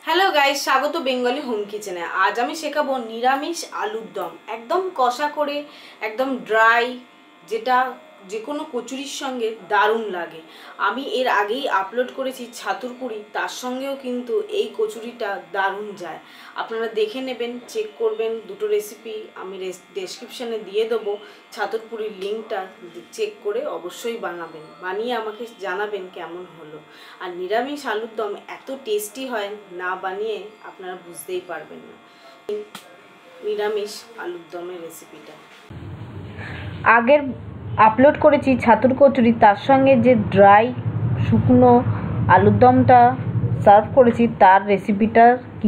Hello guys, স্বাগত Bengali home কিচেনে। আজ আমি শেখাবো নিরামিষ আলুর দম, একদম কষা করে, একদম ড্রাই, যেটা যে কোনো কচুরির সঙ্গে দারুণ লাগে। আমি এর আগেই আপলোড করেছি ছাতুর পুরি, তার সঙ্গেও কিন্তু এই কচুরিটা দারুণ যায়। আপনারা দেখে নেবেন, চেক করবেন। দুটো রেসিপি আমি ডেসক্রিপশানে দিয়ে দেবো, ছাতুর পুরির লিঙ্কটা চেক করে অবশ্যই বানাবেন, বানিয়ে আমাকে জানাবেন কেমন হলো। আর নিরামিষ আলুর দম এত টেস্টি হয়, না বানিয়ে আপনারা বুঝতেই পারবেন না। নিরামিষ আলুর দমের রেসিপিটা আগের আপলোড করেছি ছাতুর কচুরি, তার সঙ্গে যে ড্রাই শুকনো আলুর দমটা সার্ভ করেছি তার রেসিপিটা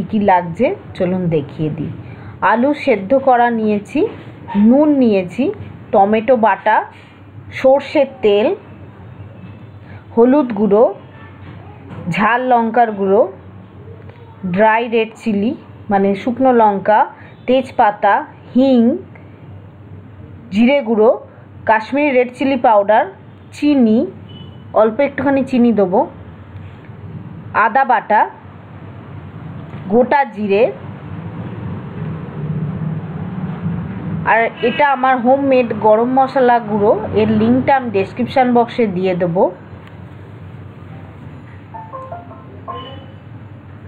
কি লাগছে চলুন দেখিয়ে দিই। আলু সেদ্ধ করা নিয়েছি, নুন নিয়েছি, টমেটো বাটা, সর্ষের তেল, হলুদ গুঁড়ো, ঝাল লঙ্কার গুঁড়ো, ড্রাই রেড চিলি মানে শুকনো লঙ্কা, তেজপাতা, হিং, জিরে গুঁড়ো, কাশ্মীরি রেড চিলি পাউডার, চিনি, অল্প একটুখানি চিনি দেবো, আদা বাটা, গোটা জিরে। আর এটা আমার হোমমেড গরম মশলা গুঁড়ো, এর লিঙ্কটা আমি ডেসক্রিপশান বক্সে দিয়ে দেবো।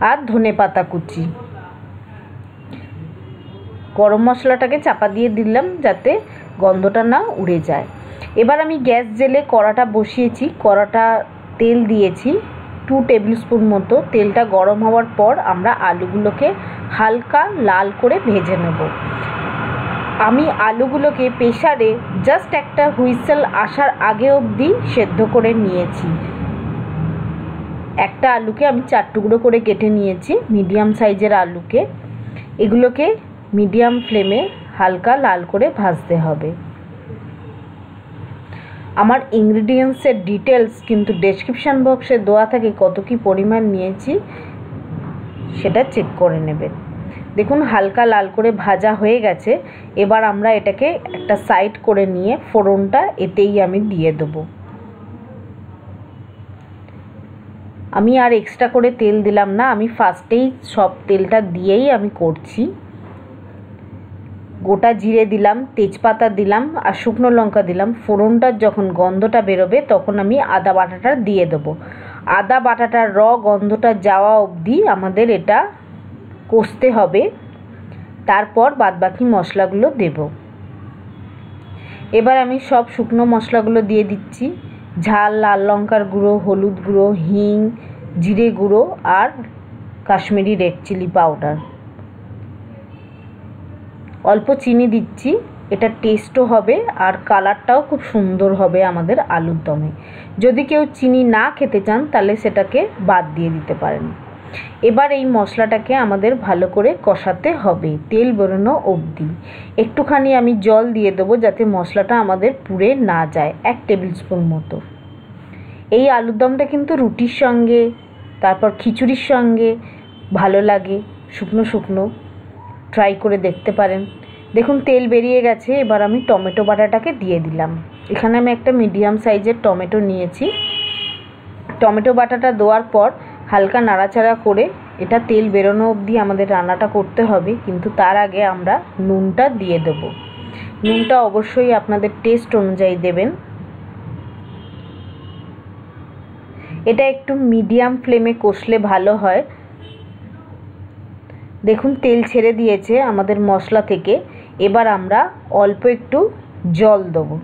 আর ধনেপাতা কুচি। গরম মশলাটাকে চাপা দিয়ে দিলাম যাতে গন্ধটা না উড়ে যায়। এবার আমি গ্যাস জেলে কড়াটা বসিয়েছি, কড়াটা তেল দিয়েছি 2 টেবিল স্পুন মতো। তেলটা গরম হওয়ার পর আমরা আলুগুলোকে হালকা লাল করে ভেজে নেব। আমি আলুগুলোকে প্রেসারে জাস্ট একটা হুইসেল আসার আগে অবধি সেদ্ধ করে নিয়েছি। একটা আলুকে আমি 4 টুকরো করে কেটে নিয়েছি, মিডিয়াম সাইজের আলুকে। এগুলোকে মিডিয়াম ফ্লেমে হালকা লাল করে ভাজতে হবে। আমার ইনগ্রিডিয়েন্টসের ডিটেলস কিন্তু ডেসক্রিপশান বক্সে দেওয়া থাকে, কত কী পরিমাণ নিয়েছি সেটা চেক করে নেবেন। দেখুন হালকা লাল করে ভাজা হয়ে গেছে। এবার আমরা এটাকে একটা সাইড করে নিয়ে ফোড়নটা এতেই আমি দিয়ে দেবো। আমি আর এক্সট্রা করে তেল দিলাম না, আমি ফার্স্টেই সব তেলটা দিয়েই আমি করছি। গোটা জিরে দিলাম, তেজপাতা দিলাম আর শুকনো লঙ্কা দিলাম। ফোড়নটার যখন গন্ধটা বেরোবে তখন আমি আদা বাটাটা দিয়ে দেবো। আদা বাটাটার গন্ধটা যাওয়া অবধি আমাদের এটা কষতে হবে, তারপর বাদবাকি মশলাগুলো দেব। এবার আমি সব শুকনো মশলাগুলো দিয়ে দিচ্ছি। ঝাল লাল লঙ্কার গুঁড়ো, হলুদ গুঁড়ো, হিং, জিরে গুঁড়ো আর কাশ্মীরি রেড চিলি পাউডার। অল্প চিনি দিচ্ছি, এটা টেস্টও হবে আর কালারটাও খুব সুন্দর হবে আমাদের আলুর দমে। যদি কেউ চিনি না খেতে চান তাহলে সেটাকে বাদ দিয়ে দিতে পারেন। এবার এই মশলাটাকে আমাদের ভালো করে কষাতে হবে তেল বেরোনো অবধি। একটুখানি আমি জল দিয়ে দেবো যাতে মশলাটা আমাদের পুড়ে না যায়, 1 টেবিল স্পুন মতো। এই আলুর দমটা কিন্তু রুটির সঙ্গে, তারপর খিচুড়ির সঙ্গে ভালো লাগে। শুকনো শুকনো ট্রাই করে দেখতে পারেন। দেখুন তেল বেরিয়ে গেছে। এবার আমি টমেটো বাটাটাকে দিয়ে দিলাম। এখানে আমি একটা মিডিয়াম সাইজের টমেটো নিয়েছি। টমেটো বাটাটা দেওয়ার পর হালকা নাড়াচাড়া করে এটা তেল বেরোনো অবধি আমাদের রান্নাটা করতে হবে, কিন্তু তার আগে আমরা নুনটা দিয়ে দেবো। নুনটা অবশ্যই আপনাদের টেস্ট অনুযায়ী দেবেন। এটা একটু মিডিয়াম ফ্লেমে কষলে ভালো হয়। দেখুন তেল ছেড়ে দিয়েছে আমাদের মশলা থেকে। এবার আমরা অল্প একটু জল দেবো।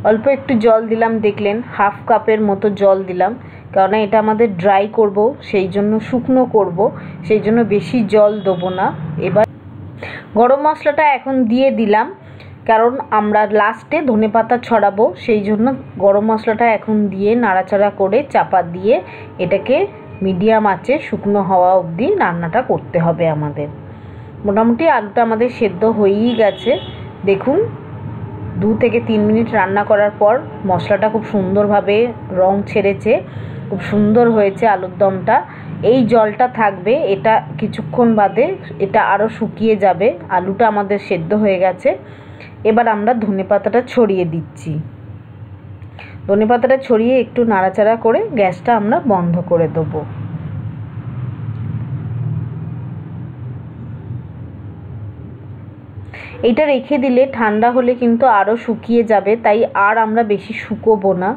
অল্প একটু জল দিলাম, দেখলেন 1/2 কাপের মতো জল দিলাম, কারণ এটা আমাদের ড্রাই করব, সেই জন্য শুকনো করব, সেই জন্য বেশি জল দেবো না। এবার গরম মশলাটা এখন দিয়ে দিলাম, কারণ আমরা লাস্টে ধনেপাতা ছড়াবো, সেই জন্য গরম মশলাটা এখন দিয়ে নাড়াচাড়া করে চাপা দিয়ে এটাকে মিডিয়াম আঁচে শুকনো হওয়া অবধি রান্নাটা করতে হবে আমাদের। মোটামুটি আলুটা আমাদের সেদ্ধ হয়েই গেছে। দেখুন 2 থেকে 3 মিনিট রান্না করার পর মশলাটা খুব সুন্দরভাবে রং ছেড়েছে, খুব সুন্দর হয়েছে আলুর দমটা। এই জলটা থাকবে, এটা কিছুক্ষণ বাদে এটা আরও শুকিয়ে যাবে। আলুটা আমাদের সেদ্ধ হয়ে গেছে। এবার আমরা ধনেপাতাটা ছড়িয়ে দিচ্ছি। ধনেপাতাটা ছড়িয়ে একটু নাড়াচাড়া করে গ্যাসটা আমরা বন্ধ করে দেবো। এইটা রেখে দিলে ঠান্ডা হলে কিন্তু আরও শুকিয়ে যাবে, তাই আর আমরা বেশি শুকোবো না।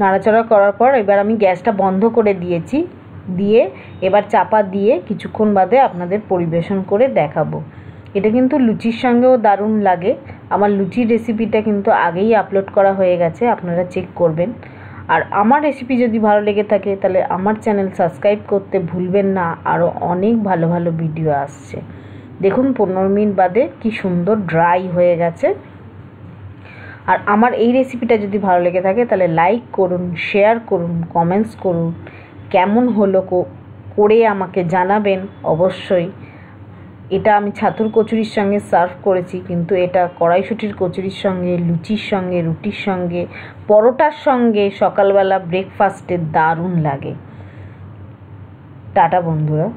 নাড়াচাড়া করার পর এবার আমি গ্যাসটা বন্ধ করে দিয়েছি, দিয়ে এবার চাপা দিয়ে কিছুক্ষণ বাদে আপনাদের পরিবেশন করে দেখাবো। এটা কিন্তু লুচির সঙ্গেও দারুণ লাগে। আমার লুচির রেসিপিটা কিন্তু আগেই আপলোড করা হয়ে গেছে, আপনারা চেক করবেন। আর আমার রেসিপি যদি ভালো লেগে থাকে তাহলে আমার চ্যানেল সাবস্ক্রাইব করতে ভুলবেন না, আরও অনেক ভালো ভালো ভিডিও আসছে। দেখুন 15 মিনিট বাদে কি সুন্দর ড্রাই হয়ে গেছে। আর আমার এই রেসিপিটা যদি ভালো লেগে থাকে তাহলে লাইক করুন, শেয়ার করুন, কমেন্টস করুন, কেমন হলো করে আমাকে জানাবেন অবশ্যই। এটা আমি ছাতুর কচুরির সঙ্গে সার্ভ করেছি, কিন্তু এটা কড়াইশুঁটির কচুরির সঙ্গে, লুচির সঙ্গে, রুটির সঙ্গে, পরোটার সঙ্গে সকালবেলা ব্রেকফাস্টে দারুণ লাগে। টাটা বন্ধুরা।